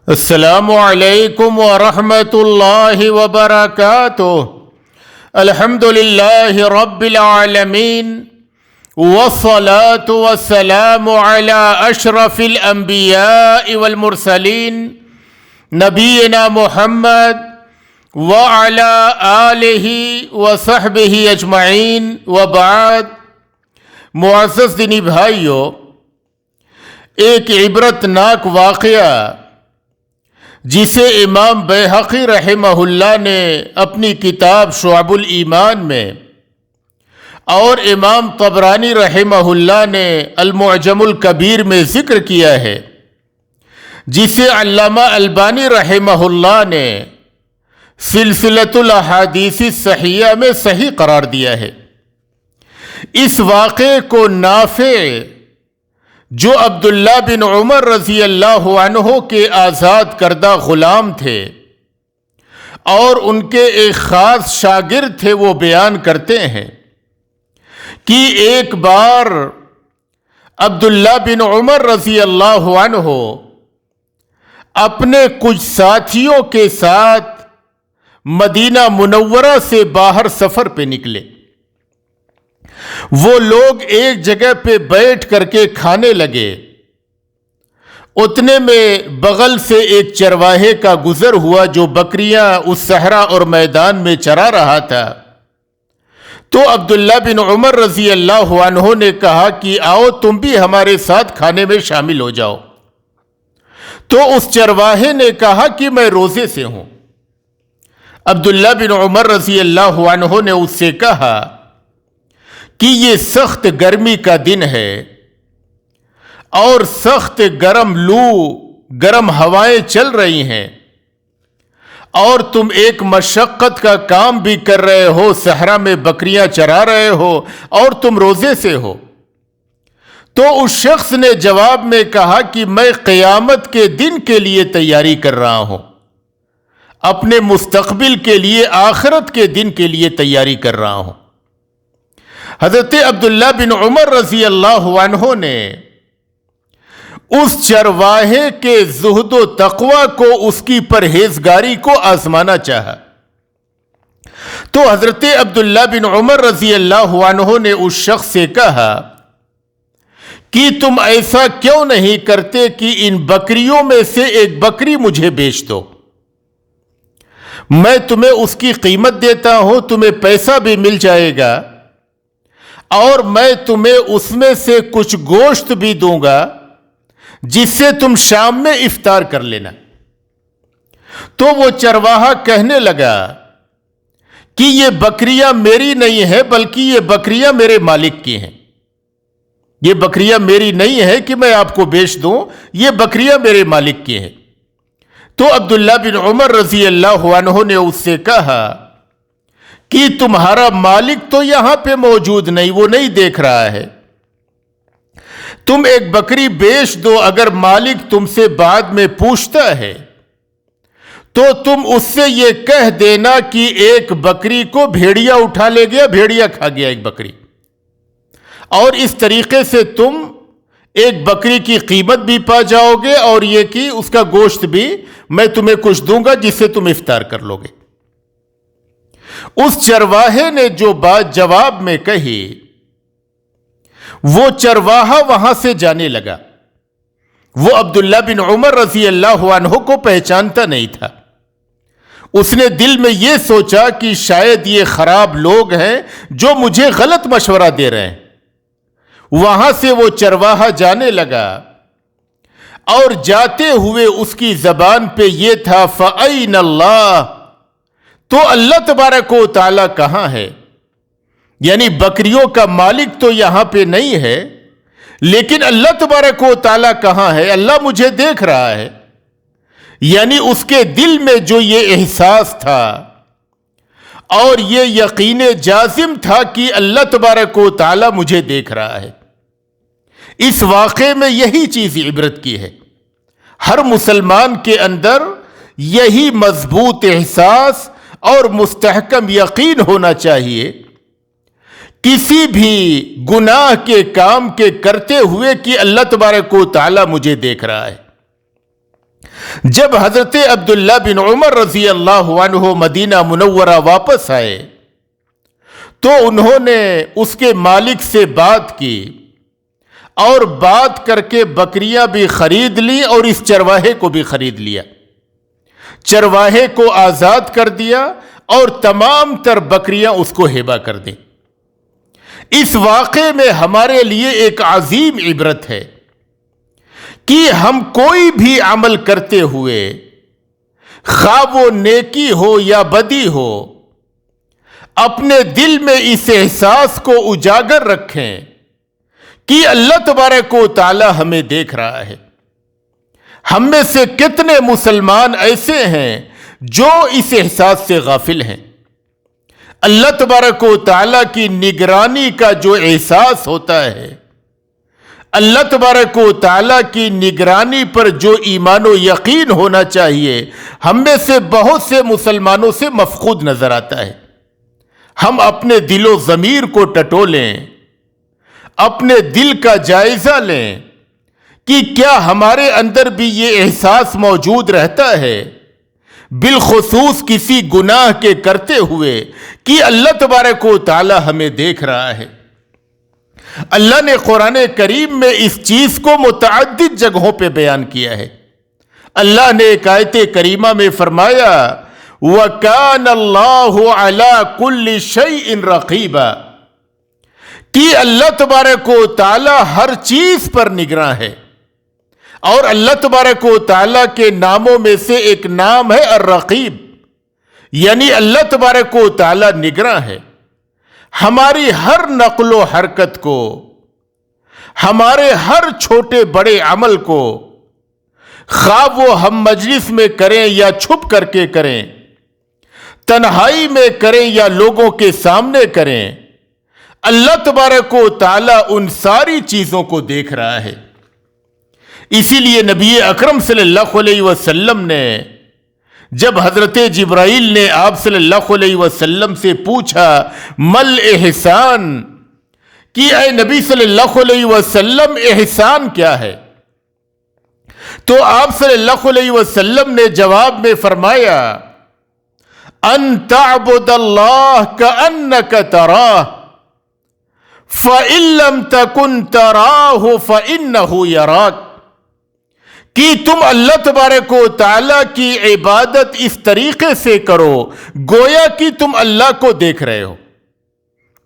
السلام علیکم ورحمۃ اللہ وبرکاتہ۔ الحمد للہ رب العالمین والصلاة والسلام علی اشرف الانبیاء والمرسلین نبینا محمد وعلی آلہ وصحبہ اجمعین وبعد۔ معزز دینی بھائیو، ایک عبرتناک واقعہ جسے امام بیہقی رحمہ اللہ نے اپنی کتاب شعب الایمان میں اور امام طبرانی رحمہ اللہ نے المعجم الکبیر میں ذکر کیا ہے، جسے علامہ البانی رحمہ اللہ نے سلسلۃ الاحادیث الصحیحہ میں صحیح قرار دیا ہے۔ اس واقعے کو نافع، جو عبداللہ بن عمر رضی اللہ عنہ کے آزاد کردہ غلام تھے اور ان کے ایک خاص شاگرد تھے، وہ بیان کرتے ہیں کہ ایک بار عبداللہ بن عمر رضی اللہ عنہ اپنے کچھ ساتھیوں کے ساتھ مدینہ منورہ سے باہر سفر پہ نکلے۔ وہ لوگ ایک جگہ پہ بیٹھ کر کے کھانے لگے۔ اتنے میں بغل سے ایک چرواہے کا گزر ہوا جو بکریاں اس صحرا اور میدان میں چرا رہا تھا۔ تو عبداللہ بن عمر رضی اللہ عنہ نے کہا کہ آؤ تم بھی ہمارے ساتھ کھانے میں شامل ہو جاؤ۔ تو اس چرواہے نے کہا کہ میں روزے سے ہوں۔ عبداللہ بن عمر رضی اللہ عنہ نے اس سے کہا کہ یہ سخت گرمی کا دن ہے اور سخت گرم گرم ہوائیں چل رہی ہیں، اور تم ایک مشقت کا کام بھی کر رہے ہو، صحرا میں بکریاں چرا رہے ہو اور تم روزے سے ہو۔ تو اس شخص نے جواب میں کہا کہ میں قیامت کے دن کے لیے تیاری کر رہا ہوں، اپنے مستقبل کے لیے، آخرت کے دن کے لیے تیاری کر رہا ہوں۔ حضرت عبداللہ بن عمر رضی اللہ عنہ نے اس چرواہے کے زہد و تقوی کو، اس کی پرہیزگاری کو آزمانا چاہا۔ تو حضرت عبداللہ بن عمر رضی اللہ عنہ نے اس شخص سے کہا کہ تم ایسا کیوں نہیں کرتے کہ ان بکریوں میں سے ایک بکری مجھے بیچ دو، میں تمہیں اس کی قیمت دیتا ہوں، تمہیں پیسہ بھی مل جائے گا اور میں تمہیں اس میں سے کچھ گوشت بھی دوں گا جس سے تم شام میں افطار کر لینا۔ تو وہ چرواہا کہنے لگا کہ یہ بکریاں میری نہیں ہیں، بلکہ یہ بکریاں میرے مالک کی ہیں۔ یہ بکریاں میری نہیں ہیں کہ میں آپ کو بیچ دوں، یہ بکریاں میرے مالک کی ہیں۔ تو عبداللہ بن عمر رضی اللہ عنہ نے اس سے کہا کہ تمہارا مالک تو یہاں پہ موجود نہیں، وہ نہیں دیکھ رہا ہے، تم ایک بکری بیچ دو، اگر مالک تم سے بعد میں پوچھتا ہے تو تم اس سے یہ کہہ دینا کہ ایک بکری کو بھیڑیا اٹھا لے گیا، بھیڑیا کھا گیا ایک بکری، اور اس طریقے سے تم ایک بکری کی قیمت بھی پا جاؤ گے اور یہ کہ اس کا گوشت بھی میں تمہیں کچھ دوں گا جس سے تم افطار کر لو گے۔ اس چرواہے نے جو بات جواب میں کہی، وہ چرواہا وہاں سے جانے لگا۔ وہ عبداللہ بن عمر رضی اللہ عنہ کو پہچانتا نہیں تھا۔ اس نے دل میں یہ سوچا کہ شاید یہ خراب لوگ ہیں جو مجھے غلط مشورہ دے رہے ہیں۔ وہاں سے وہ چرواہا جانے لگا اور جاتے ہوئے اس کی زبان پہ یہ تھا فَأَيْنَ اللَّهُ، تو اللہ تبارک و تعالیٰ کہاں ہے؟ یعنی بکریوں کا مالک تو یہاں پہ نہیں ہے، لیکن اللہ تبارک و تعالیٰ کہاں ہے؟ اللہ مجھے دیکھ رہا ہے۔ یعنی اس کے دل میں جو یہ احساس تھا اور یہ یقین جازم تھا کہ اللہ تبارک و تعالیٰ مجھے دیکھ رہا ہے۔ اس واقعے میں یہی چیز عبرت کی ہے۔ ہر مسلمان کے اندر یہی مضبوط احساس اور مستحکم یقین ہونا چاہیے کسی بھی گناہ کے کام کے کرتے ہوئے کہ اللہ تبارک و تعالیٰ مجھے دیکھ رہا ہے۔ جب حضرت عبداللہ بن عمر رضی اللہ عنہ مدینہ منورہ واپس آئے تو انہوں نے اس کے مالک سے بات کی اور بات کر کے بکریاں بھی خرید لی اور اس چرواہے کو بھی خرید لیا، چرواہے کو آزاد کر دیا اور تمام تر بکریاں اس کو ہبہ کر دیں۔ اس واقعے میں ہمارے لیے ایک عظیم عبرت ہے کہ ہم کوئی بھی عمل کرتے ہوئے، خواہ وہ نیکی ہو یا بدی ہو، اپنے دل میں اس احساس کو اجاگر رکھیں کہ اللہ تبارک و تعالی ہمیں دیکھ رہا ہے۔ ہم میں سے کتنے مسلمان ایسے ہیں جو اس احساس سے غافل ہیں؟ اللہ تبارک و تعالی کی نگرانی کا جو احساس ہوتا ہے، اللہ تبارک و تعالی کی نگرانی پر جو ایمان و یقین ہونا چاہیے، ہم میں سے بہت سے مسلمانوں سے مفقود نظر آتا ہے۔ ہم اپنے دل و ضمیر کو ٹٹولیں، اپنے دل کا جائزہ لیں کہ کیا ہمارے اندر بھی یہ احساس موجود رہتا ہے، بالخصوص کسی گناہ کے کرتے ہوئے، کہ اللہ تبارک و تعالی ہمیں دیکھ رہا ہے۔ اللہ نے قرآن کریم میں اس چیز کو متعدد جگہوں پہ بیان کیا ہے۔ اللہ نے ایک آیت کریمہ میں فرمایا وَكَانَ اللَّهُ عَلَى كُلِّ شَيْءٍ رَقِيبًا، کہ اللہ تبارک و تعالی ہر چیز پر نگراں ہے۔ اور اللہ تبارک و تعالی کے ناموں میں سے ایک نام ہے الرقیب، یعنی اللہ تبارک و تعالی نگراں ہے۔ ہماری ہر نقل و حرکت کو، ہمارے ہر چھوٹے بڑے عمل کو، خواہ وہ ہم مجلس میں کریں یا چھپ کر کے کریں، تنہائی میں کریں یا لوگوں کے سامنے کریں، اللہ تبارک و تعالی ان ساری چیزوں کو دیکھ رہا ہے۔ اسی لیے نبی اکرم صلی اللہ علیہ وسلم نے جب حضرت جبرائیل نے آپ صلی اللہ علیہ وسلم سے پوچھا مل احسان، کہ اے نبی صلی اللہ علیہ وسلم احسان کیا ہے، تو آپ صلی اللہ علیہ وسلم نے جواب میں فرمایا ان تعبد اللہ کأنک تراہ فإن لم تکن تراہ فإنہ یراک، کہ تم اللہ تبارک و تعالیٰ کی عبادت اس طریقے سے کرو گویا کہ تم اللہ کو دیکھ رہے ہو،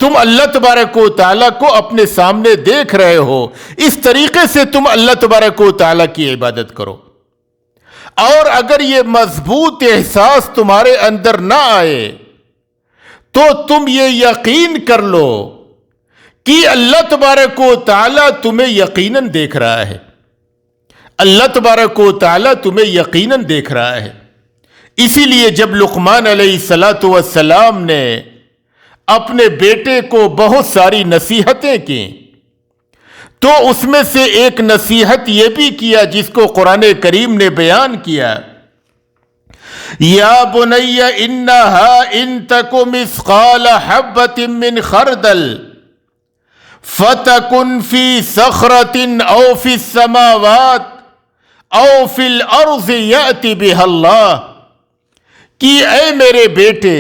تم اللہ تبارک و تعالیٰ کو اپنے سامنے دیکھ رہے ہو، اس طریقے سے تم اللہ تبارک و تعالیٰ کی عبادت کرو۔ اور اگر یہ مضبوط احساس تمہارے اندر نہ آئے تو تم یہ یقین کر لو کہ اللہ تبارک و تعالیٰ تمہیں یقیناً دیکھ رہا ہے، اللہ تبارک و تعالیٰ تمہیں یقیناً دیکھ رہا ہے۔ اسی لیے جب لقمان علیہ السلام نے اپنے بیٹے کو بہت ساری نصیحتیں کی تو اس میں سے ایک نصیحت یہ بھی کیا جس کو قرآن کریم نے بیان کیا، یا بنی انہا ان تک مثقال حبۃ من خردل فتکن فی صخرۃ او فی السماوات او فی الارض یأت بها اللہ، کہ اے میرے بیٹے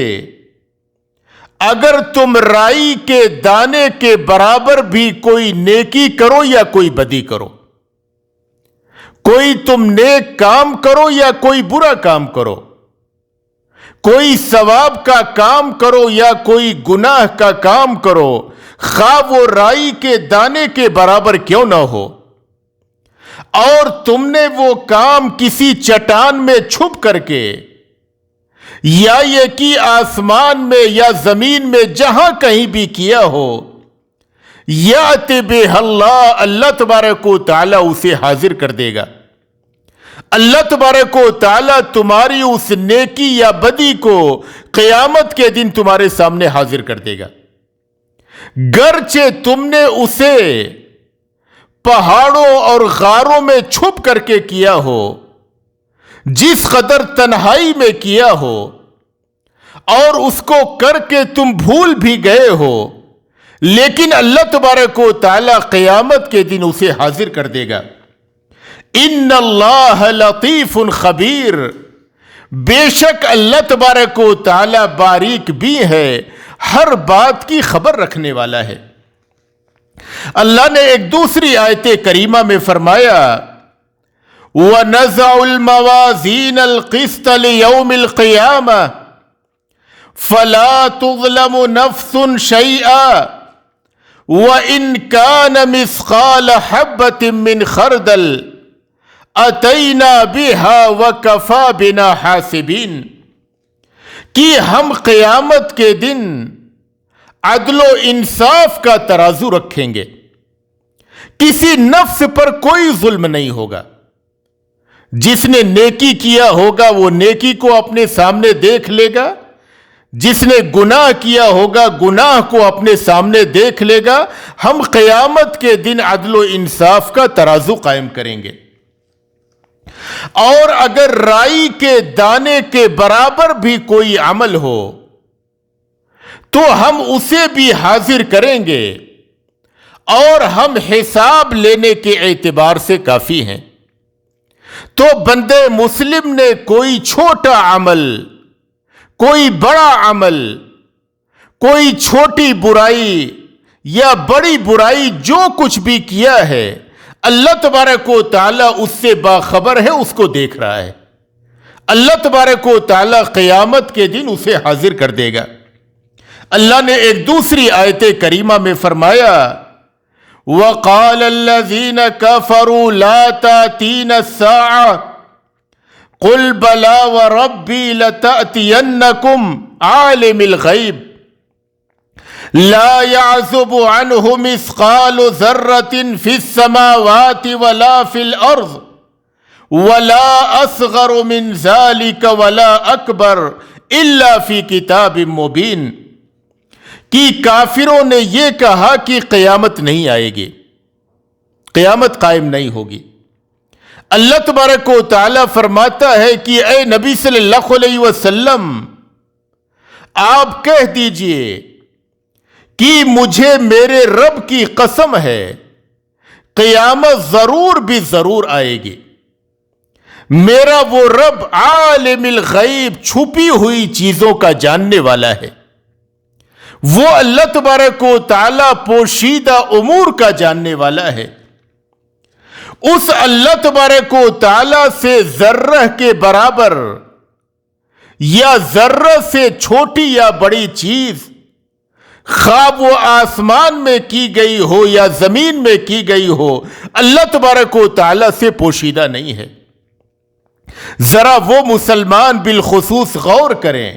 اگر تم رائی کے دانے کے برابر بھی کوئی نیکی کرو یا کوئی بدی کرو، کوئی تم نیک کام کرو یا کوئی برا کام کرو، کوئی ثواب کا کام کرو یا کوئی گناہ کا کام کرو، خواہ وہ رائی کے دانے کے برابر کیوں نہ ہو، اور تم نے وہ کام کسی چٹان میں چھپ کر کے یا یہ کہ آسمان میں یا زمین میں جہاں کہیں بھی کیا ہو، یأت بہ اللہ، اللہ تبارک و تعالیٰ اسے حاضر کر دے گا۔ اللہ تبارک و تعالیٰ تمہاری اس نیکی یا بدی کو قیامت کے دن تمہارے سامنے حاضر کر دے گا، گرچہ تم نے اسے پہاڑوں اور غاروں میں چھپ کر کے کیا ہو، جس قدر تنہائی میں کیا ہو، اور اس کو کر کے تم بھول بھی گئے ہو، لیکن اللہ تبارک و تعالیٰ قیامت کے دن اسے حاضر کر دے گا۔ ان اللہ لطیف خبیر، بے شک اللہ تبارک و تعالی باریک بھی ہے، ہر بات کی خبر رکھنے والا ہے۔ اللہ نے ایک دوسری آیت کریمہ میں فرمایا وَنَزَعُ الْمَوَازِينَ الْقِسْطَ لِيَوْمِ الْقِيَامَةِ فَلَا تُظْلَمُ نَفْسٌ شَيْئًا وَإِنْ كَانَ مِثْقَالَ حَبَّةٍ مِّنْ خَرْدَلٍ أَتَيْنَا بِهَا وَكَفَى بِنَا حَاسِبِينَ، کہ ہم قیامت کے دن عدل و انصاف کا ترازو رکھیں گے، کسی نفس پر کوئی ظلم نہیں ہوگا، جس نے نیکی کیا ہوگا وہ نیکی کو اپنے سامنے دیکھ لے گا، جس نے گناہ کیا ہوگا گناہ کو اپنے سامنے دیکھ لے گا۔ ہم قیامت کے دن عدل و انصاف کا ترازو قائم کریں گے، اور اگر رائی کے دانے کے برابر بھی کوئی عمل ہو تو ہم اسے بھی حاضر کریں گے، اور ہم حساب لینے کے اعتبار سے کافی ہیں۔ تو بندے مسلم نے کوئی چھوٹا عمل، کوئی بڑا عمل، کوئی چھوٹی برائی یا بڑی برائی، جو کچھ بھی کیا ہے اللہ تبارک و تعالی اس سے باخبر ہے، اس کو دیکھ رہا ہے۔ اللہ تبارک و تعالی قیامت کے دن اسے حاضر کر دے گا۔ اللہ نے ایک دوسری آیت کریمہ میں فرمایا وَقَالَ الَّذِينَ كَفَرُوا لَا تَأْتِينَ السَّاعَةُ قُلْ بَلَىٰ وَرَبِّي لَتَأْتِيَنَّكُمْ عَالِمِ الْغَيْبِ لَا يَعْزُبُ عَنْهُ مِثْقَالُ ذَرَّةٍ فِي السَّمَاوَاتِ وَلَا فِي الْأَرْضِ وَلَا أَصْغَرُ مِنْ ذَلِكَ وَلَا أَكْبَرُ إِلَّا فِي كِتَابٍ مُبِينٍ، کہ کافروں نے یہ کہا کہ قیامت نہیں آئے گی، قیامت قائم نہیں ہوگی۔ اللہ تبارک و تعالی فرماتا ہے کہ اے نبی صلی اللہ علیہ وسلم، آپ کہہ دیجئے کہ مجھے میرے رب کی قسم ہے قیامت ضرور بھی ضرور آئے گی۔ میرا وہ رب عالم الغیب، چھپی ہوئی چیزوں کا جاننے والا ہے، وہ اللہ تبارک و تعالی پوشیدہ امور کا جاننے والا ہے۔ اس اللہ تبارک و تعالی سے ذرہ کے برابر یا ذرہ سے چھوٹی یا بڑی چیز، خواہ وہ آسمان میں کی گئی ہو یا زمین میں کی گئی ہو، اللہ تبارک و تعالی سے پوشیدہ نہیں ہے۔ ذرا وہ مسلمان بالخصوص غور کریں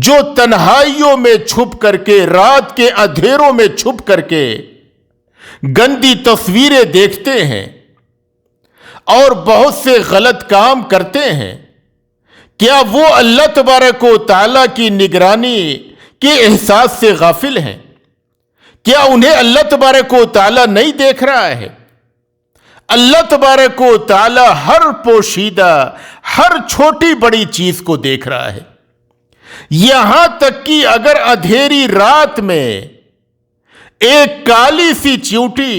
جو تنہائیوں میں چھپ کر کے، رات کے اندھیروں میں چھپ کر کے گندی تصویریں دیکھتے ہیں اور بہت سے غلط کام کرتے ہیں، کیا وہ اللہ تبارک و تعالیٰ کی نگرانی کے احساس سے غافل ہیں؟ کیا انہیں اللہ تبارک و تعالیٰ نہیں دیکھ رہا ہے؟ اللہ تبارک و تعالیٰ ہر پوشیدہ، ہر چھوٹی بڑی چیز کو دیکھ رہا ہے، یہاں تک کہ اگر اندھیری رات میں ایک کالی سی چیونٹی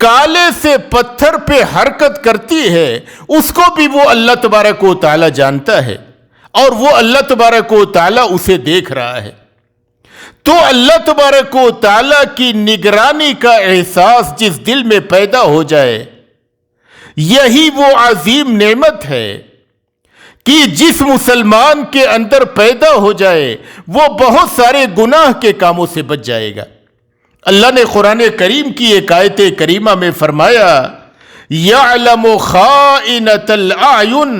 کالے سے پتھر پہ حرکت کرتی ہے، اس کو بھی وہ اللہ تبارک و تعالیٰ جانتا ہے، اور وہ اللہ تبارک و تعالیٰ اسے دیکھ رہا ہے۔ تو اللہ تبارک و تعالیٰ کی نگرانی کا احساس جس دل میں پیدا ہو جائے، یہی وہ عظیم نعمت ہے کہ جس مسلمان کے اندر پیدا ہو جائے وہ بہت سارے گناہ کے کاموں سے بچ جائے گا۔ اللہ نے قرآن کریم کی ایک آیت کریمہ میں فرمایا یعلم خائنۃ الاعین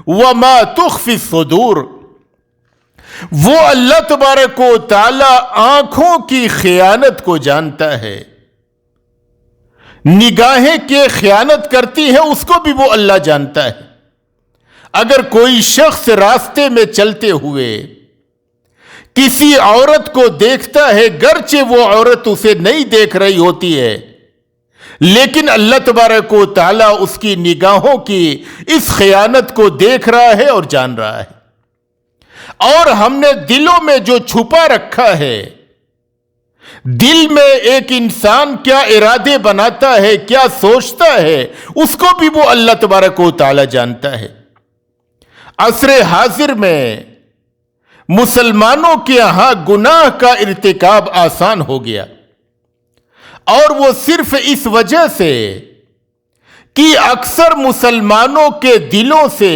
وما تخفی الصدور، وہ اللہ تبارک و تعالی آنکھوں کی خیانت کو جانتا ہے، نگاہیں کے خیانت کرتی ہیں اس کو بھی وہ اللہ جانتا ہے۔ اگر کوئی شخص راستے میں چلتے ہوئے کسی عورت کو دیکھتا ہے، گرچہ وہ عورت اسے نہیں دیکھ رہی ہوتی ہے، لیکن اللہ تبارک و تعالیٰ اس کی نگاہوں کی اس خیانت کو دیکھ رہا ہے اور جان رہا ہے۔ اور ہم نے دلوں میں جو چھپا رکھا ہے، دل میں ایک انسان کیا ارادے بناتا ہے، کیا سوچتا ہے، اس کو بھی وہ اللہ تبارک و تعالی جانتا ہے۔ عصر حاضر میں مسلمانوں کے یہاں گناہ کا ارتکاب آسان ہو گیا، اور وہ صرف اس وجہ سے کہ اکثر مسلمانوں کے دلوں سے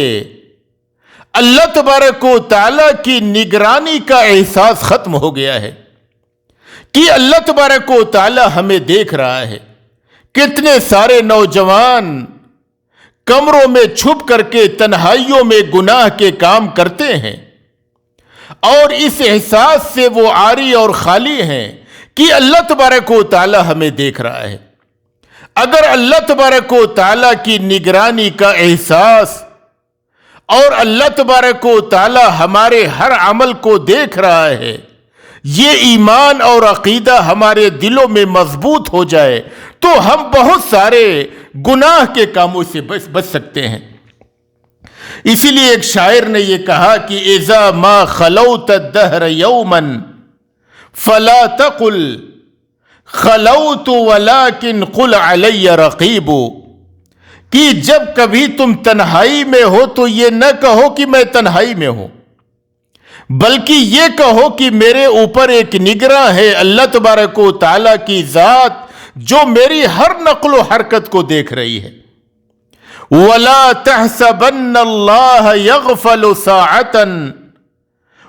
اللہ تبارک و تعالی کی نگرانی کا احساس ختم ہو گیا ہے کہ اللہ تبارک و تعالی ہمیں دیکھ رہا ہے۔ کتنے سارے نوجوان کمروں میں چھپ کر کے تنہائیوں میں گناہ کے کام کرتے ہیں، اور اس احساس سے وہ عاری اور خالی ہیں کہ اللہ تبارک و تعالی ہمیں دیکھ رہا ہے۔ اگر اللہ تبارک و تعالی کی نگرانی کا احساس اور اللہ تبارک و تعالی ہمارے ہر عمل کو دیکھ رہا ہے، یہ ایمان اور عقیدہ ہمارے دلوں میں مضبوط ہو جائے تو ہم بہت سارے گناہ کے کاموں سے بچ سکتے ہیں۔ اسی لیے ایک شاعر نے یہ کہا کہ اذا ما خلوت الدہر یوما فلا تقل خلوت ولكن قل علی رقیب، کہ جب کبھی تم تنہائی میں ہو تو یہ نہ کہو کہ میں تنہائی میں ہوں، بلکہ یہ کہو کہ میرے اوپر ایک نگراں ہے اللہ تبارک و تعالی کی ذات جو میری ہر نقل و حرکت کو دیکھ رہی ہے۔ وَلَا تَحْسَبَنَّ اللَّهَ يَغْفَلُ سَاعَةً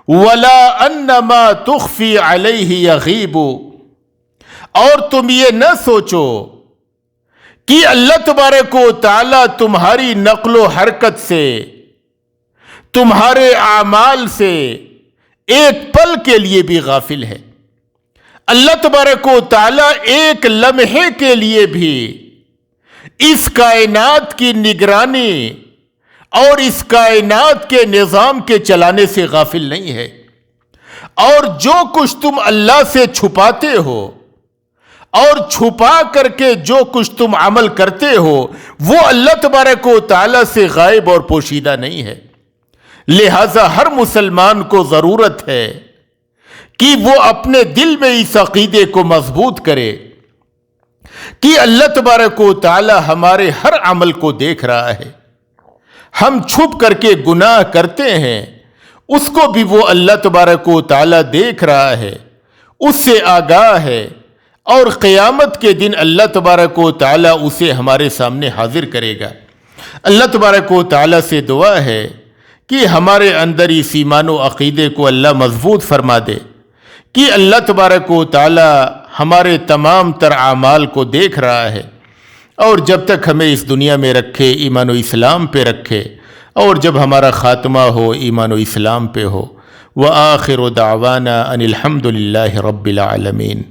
وَلَا أَنَّ مَا تُخْفِي عَلَيْهِ يَغِيبُ، اور تم یہ نہ سوچو کہ اللہ تبارک و تعالی تمہاری نقل و حرکت سے، تمہارے اعمال سے ایک پل کے لیے بھی غافل ہے۔ اللہ تبارک و تعالی ایک لمحے کے لیے بھی اس کائنات کی نگرانی اور اس کائنات کے نظام کے چلانے سے غافل نہیں ہے، اور جو کچھ تم اللہ سے چھپاتے ہو اور چھپا کر کے جو کچھ تم عمل کرتے ہو وہ اللہ تبارک و تعالی سے غائب اور پوشیدہ نہیں ہے۔ لہذا ہر مسلمان کو ضرورت ہے کہ وہ اپنے دل میں اس عقیدے کو مضبوط کرے کہ اللہ تبارک و تعالی ہمارے ہر عمل کو دیکھ رہا ہے۔ ہم چھپ کر کے گناہ کرتے ہیں، اس کو بھی وہ اللہ تبارک و تعالی دیکھ رہا ہے، اس سے آگاہ ہے، اور قیامت کے دن اللہ تبارک و تعالی اسے ہمارے سامنے حاضر کرے گا۔ اللہ تبارک و تعالی سے دعا ہے کہ ہمارے اندر اس ایمان و عقیدے کو اللہ مضبوط فرما دے کہ اللہ تبارک و تعالی ہمارے تمام تر اعمال کو دیکھ رہا ہے، اور جب تک ہمیں اس دنیا میں رکھے ایمان و اسلام پہ رکھے، اور جب ہمارا خاتمہ ہو ایمان و اسلام پہ ہو۔ وآخر دعوانا ان الحمد للہ رب العالمین۔